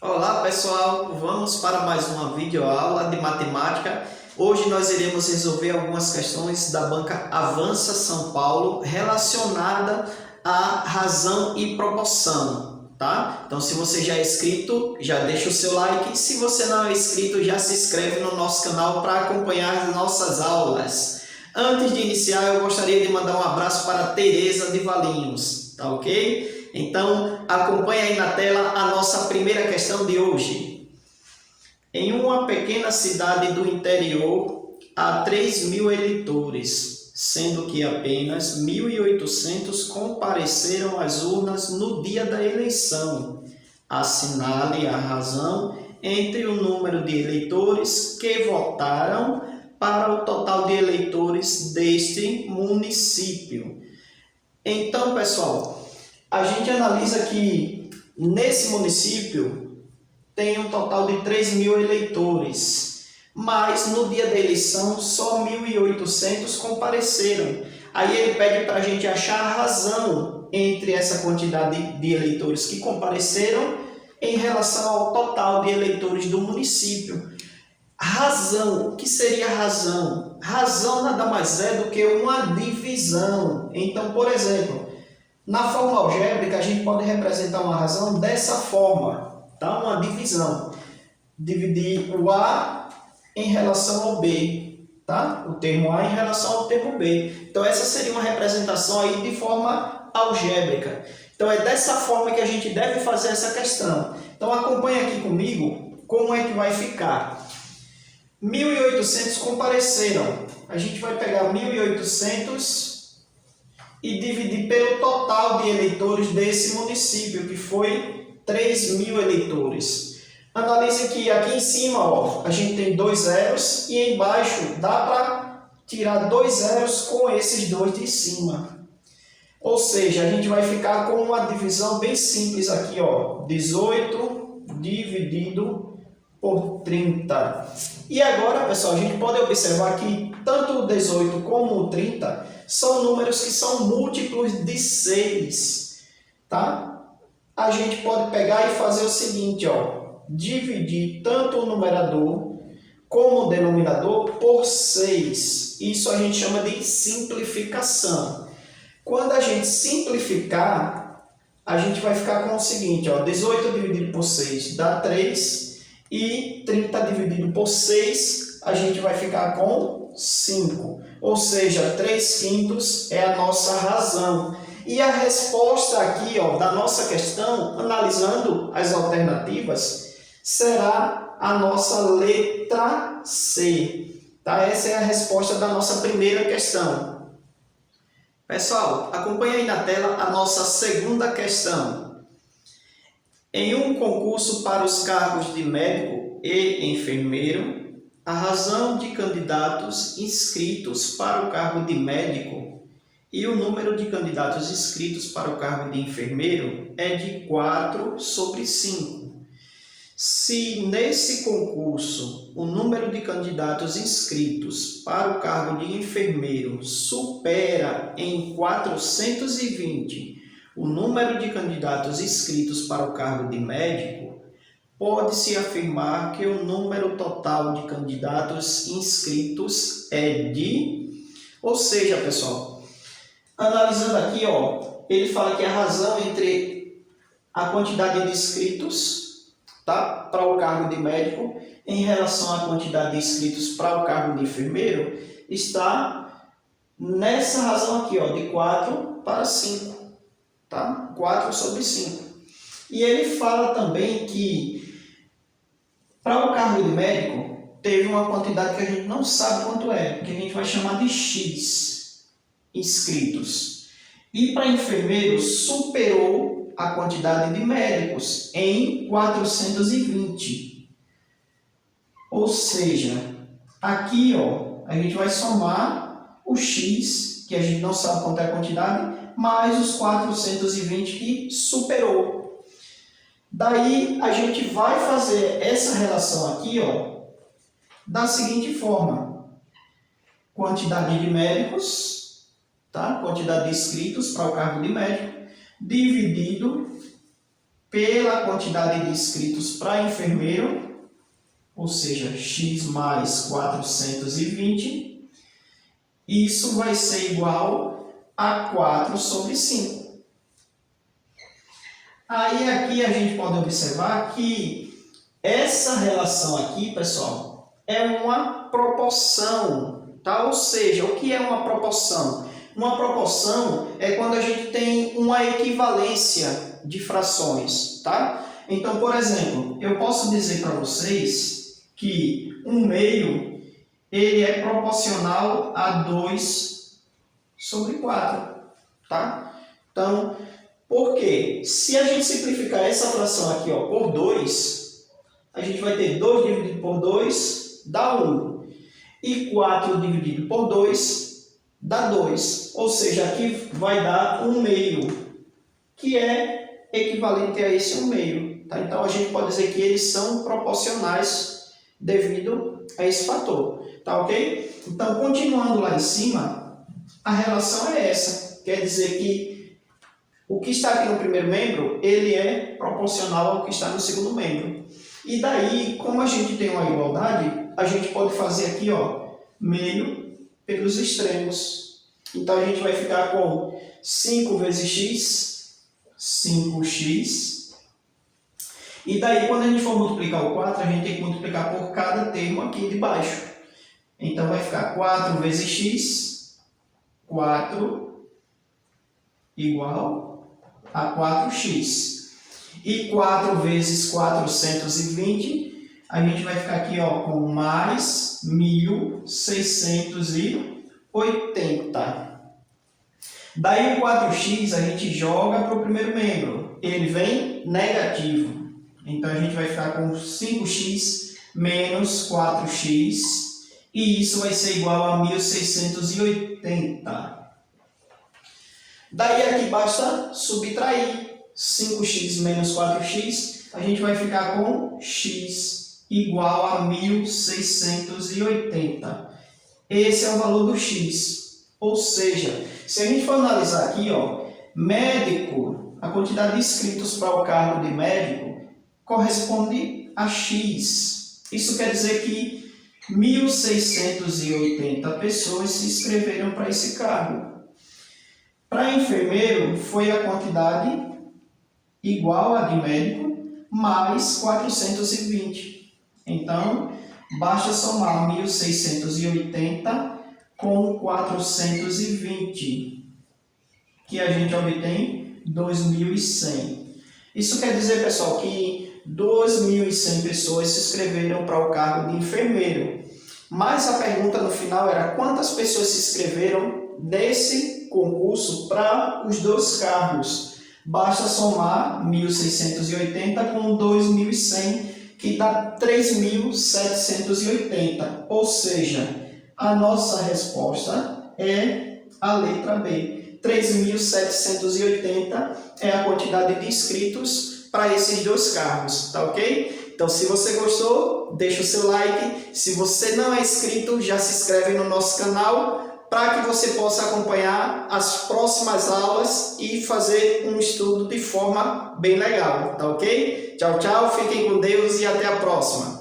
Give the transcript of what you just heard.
Olá pessoal, vamos para mais uma videoaula de matemática. Hoje nós iremos resolver algumas questões da banca Avança São Paulo relacionada à razão e proporção, tá? Então se você já é inscrito, já deixa o seu like. Se você não é inscrito, já se inscreve no nosso canal para acompanhar as nossas aulas. Antes de iniciar, eu gostaria de mandar um abraço para a Tereza de Valinhos, tá ok? Então, acompanhe aí na tela a nossa primeira questão de hoje. Em uma pequena cidade do interior, há 3.000 eleitores, sendo que apenas 1.800 compareceram às urnas no dia da eleição. Assinale a razão entre o número de eleitores que votaram para o total de eleitores deste município. Então, pessoal, a gente analisa que nesse município tem um total de 3.000 eleitores, mas no dia da eleição só 1.800 compareceram. Aí ele pede para a gente achar a razão entre essa quantidade de eleitores que compareceram em relação ao total de eleitores do município. Razão, o que seria razão? Razão nada mais é do que uma divisão. Então, por exemplo, na forma algébrica, a gente pode representar uma razão dessa forma, tá? Uma divisão. Dividir o A em relação ao B, tá? O termo A em relação ao termo B. Então, essa seria uma representação aí de forma algébrica. Então, é dessa forma que a gente deve fazer essa questão. Então, acompanha aqui comigo como é que vai ficar. 1.800 compareceram. A gente vai pegar 1.800 e dividir pelo total de eleitores desse município, que foi 3.000 eleitores. Analise que aqui em cima, ó, a gente tem 2 zeros e embaixo dá para tirar 2 zeros com esses dois de cima. Ou seja, a gente vai ficar com uma divisão bem simples aqui, ó, 18 dividido por 30. E agora, pessoal, a gente pode observar que tanto o 18 como o 30 são números que são múltiplos de 6, tá? A gente pode pegar e fazer o seguinte, ó, dividir tanto o numerador como o denominador por 6. Isso a gente chama de simplificação. Quando a gente simplificar, a gente vai ficar com o seguinte, ó, 18 dividido por 6 dá 3 e 30 dividido por 6 a gente vai ficar com 5. Ou seja, 3/5 é a nossa razão. E a resposta aqui, ó, da nossa questão, analisando as alternativas, será a nossa letra C. Tá? Essa é a resposta da nossa primeira questão. Pessoal, acompanhe aí na tela a nossa segunda questão. Em um concurso para os cargos de médico e enfermeiro, a razão de candidatos inscritos para o cargo de médico e o número de candidatos inscritos para o cargo de enfermeiro é de 4/5. Se nesse concurso o número de candidatos inscritos para o cargo de enfermeiro supera em 420 o número de candidatos inscritos para o cargo de médico, pode-se afirmar que o número total de candidatos inscritos é de... Ou seja, pessoal, analisando aqui, ó, ele fala que a razão entre a quantidade de inscritos, tá, para o cargo de médico em relação à quantidade de inscritos para o cargo de enfermeiro está nessa razão aqui, ó, de 4/5. Tá? 4/5. E ele fala também que para o cargo de médico teve uma quantidade que a gente não sabe quanto é, que a gente vai chamar de X inscritos. E para enfermeiro superou a quantidade de médicos em 420. Ou seja, aqui, ó, a gente vai somar o X, que a gente não sabe quanto é a quantidade, mais os 420 que superou. Daí a gente vai fazer essa relação aqui, ó, da seguinte forma: quantidade de médicos, tá? Quantidade de inscritos para o cargo de médico, dividido pela quantidade de inscritos para enfermeiro, ou seja, x mais 420, isso vai ser igual a 4 sobre 5. Aí aqui a gente pode observar que essa relação aqui, pessoal, é uma proporção, tá? Ou seja, o que é uma proporção? Uma proporção é quando a gente tem uma equivalência de frações, tá? Então, por exemplo, eu posso dizer para vocês que 1/2 ele é proporcional a 2 sobre 4, tá? Então, por quê? Se a gente simplificar essa fração aqui, ó, por 2, a gente vai ter 2 dividido por 2 dá 1. E 4 dividido por 2 dá 2. Ou seja, aqui vai dar 1/2, que é equivalente a esse 1/2. Tá? Então, a gente pode dizer que eles são proporcionais devido a esse fator. Tá ok? Então, continuando lá em cima, a relação é essa. Quer dizer que o que está aqui no primeiro membro, ele é proporcional ao que está no segundo membro. E daí, como a gente tem uma igualdade, a gente pode fazer aqui, ó, meio pelos extremos. Então, a gente vai ficar com 5 vezes x, 5x. E daí, quando a gente for multiplicar o 4, a gente tem que multiplicar por cada termo aqui de baixo. Então, vai ficar 4 vezes x, 4 igual a 4x. E 4 vezes 420, a gente vai ficar aqui, ó, com mais 1680. Daí o 4x a gente joga para o primeiro membro. Ele vem negativo. Então, a gente vai ficar com 5x menos 4x. E isso vai ser igual a 1680. Daí aqui basta subtrair 5x menos 4x, a gente vai ficar com x igual a 1680. Esse é o valor do x. Ou seja, se a gente for analisar aqui, ó, médico, a quantidade de inscritos para o cargo de médico corresponde a x. Isso quer dizer que 1680 pessoas se inscreveram para esse cargo. Para enfermeiro, foi a quantidade igual a de médico, mais 420. Então, basta somar 1680 com 420, que a gente obtém 2100. Isso quer dizer, pessoal, que 2.100 pessoas se inscreveram para o cargo de enfermeiro. Mas a pergunta no final era quantas pessoas se inscreveram nesse concurso para os dois cargos. Basta somar 1.680 com 2.100, que dá 3.780. Ou seja, a nossa resposta é a letra B. 3.780 é a quantidade de inscritos para esses dois cargos, tá ok? Então, se você gostou, deixa o seu like. Se você não é inscrito, já se inscreve no nosso canal, para que você possa acompanhar as próximas aulas e fazer um estudo de forma bem legal, tá ok? Tchau, tchau, fiquem com Deus e até a próxima!